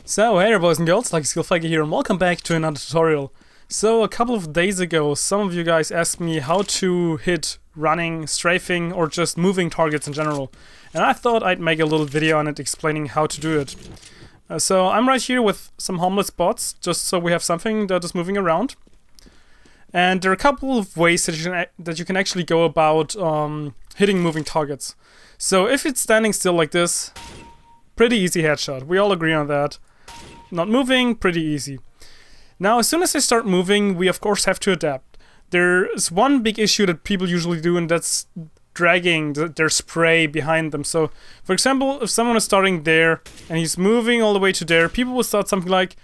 So hey there boys and girls, Skillfaker here and welcome back to another tutorial. So a couple of days ago some of you guys asked me how to hit running, strafing or just moving targets in general. And I thought I'd make a little video on it explaining how to do it. So I'm right here with some homeless bots, just so we have something that is moving around. And there are a couple of ways that you can actually go about hitting moving targets. So if it's standing still like this, pretty easy headshot, we all agree on that. Not moving, pretty easy. Now as soon as they start moving, we of course have to adapt. There's one big issue that people usually do, and that's dragging their spray behind them. So for example, if someone is starting there and he's moving all the way to there, people will start something like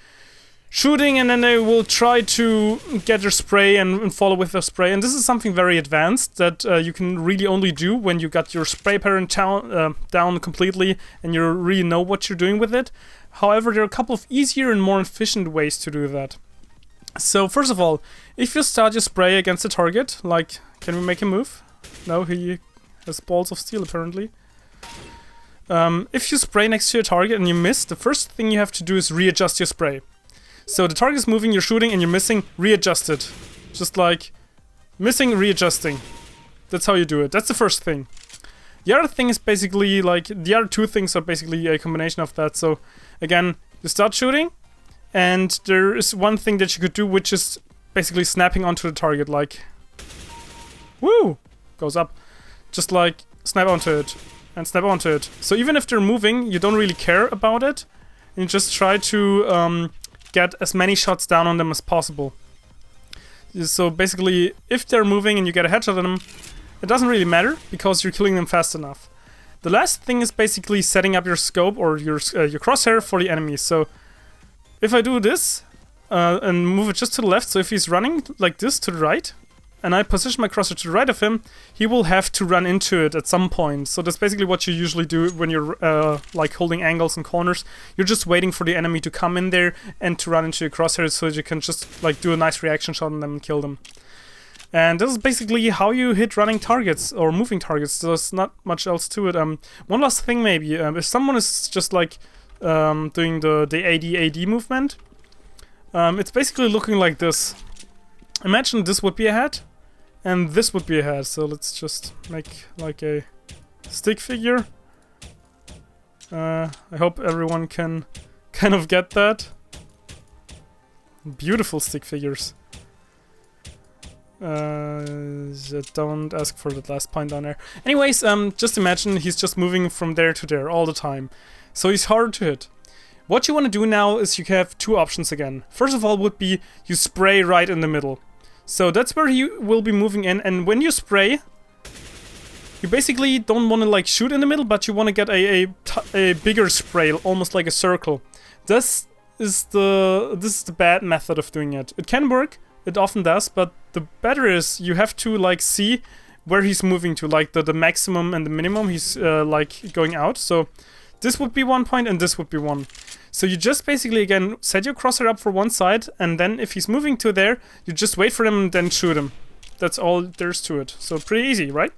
shooting and then they will try to get their spray and follow with their spray. And this is something very advanced that you can really only do when you got your spray pattern down completely and you really know what you're doing with it. However, there are a couple of easier and more efficient ways to do that. So first of all, if you start your spray against a target, like, can we make him move? No, he has balls of steel apparently. If you spray next to a target and you miss, the first thing you have to do is readjust your spray. So the target is moving, you're shooting, and you're missing, readjust it. Just like, missing, readjusting. That's how you do it. That's the first thing. The other thing is basically, like, the other two things are basically a combination of that. So, again, you start shooting, and there is one thing that you could do, which is basically snapping onto the target, like, woo, goes up. Just like, snap onto it, and snap onto it. So even if they're moving, you don't really care about it, and you just try to get as many shots down on them as possible. So basically, if they're moving and you get a headshot on them, it doesn't really matter because you're killing them fast enough. The last thing is basically setting up your scope or your crosshair for the enemy. So if I do this and move it just to the left, so if he's running like this to the right, and I position my crosshair to the right of him, he will have to run into it at some point. So that's basically what you usually do when you're like holding angles and corners. You're just waiting for the enemy to come in there and to run into your crosshair so that you can just like do a nice reaction shot on them and kill them. And this is basically how you hit running targets or moving targets. There's not much else to it. One last thing maybe, if someone is just like doing the AD movement, it's basically looking like this. Imagine this would be a head, and this would be a head. So let's just make like a stick figure. I hope everyone can kind of get that. Beautiful stick figures. Don't ask for that last point down there. Anyways, just imagine he's just moving from there to there all the time. So he's hard to hit. What you want to do now is you have two options again. First of all would be you spray right in the middle. So that's where he will be moving in, and when you spray, you basically don't want to like shoot in the middle, but you want to get a bigger spray, almost like a circle. This is the bad method of doing it. It can work. It often does, but the better is you have to like see where he's moving to, like the maximum and the minimum he's like going out. So this would be one point and this would be one. So you just basically again set your crosshair up for one side, and then if he's moving to there, you just wait for him and then shoot him. That's all there's to it. So pretty easy, right?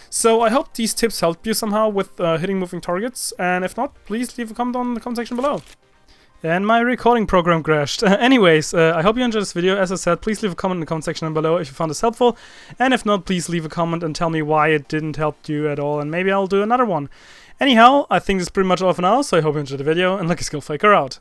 So I hope these tips helped you somehow with hitting moving targets, and if not, please leave a comment on the comment section below. And my recording program crashed. Anyways, I hope you enjoyed this video. As I said, please leave a comment in the comment section below if you found this helpful. And if not, please leave a comment and tell me why it didn't help you at all, and maybe I'll do another one. Anyhow, I think this is pretty much all for now, so I hope you enjoyed the video, and Skillfaker out.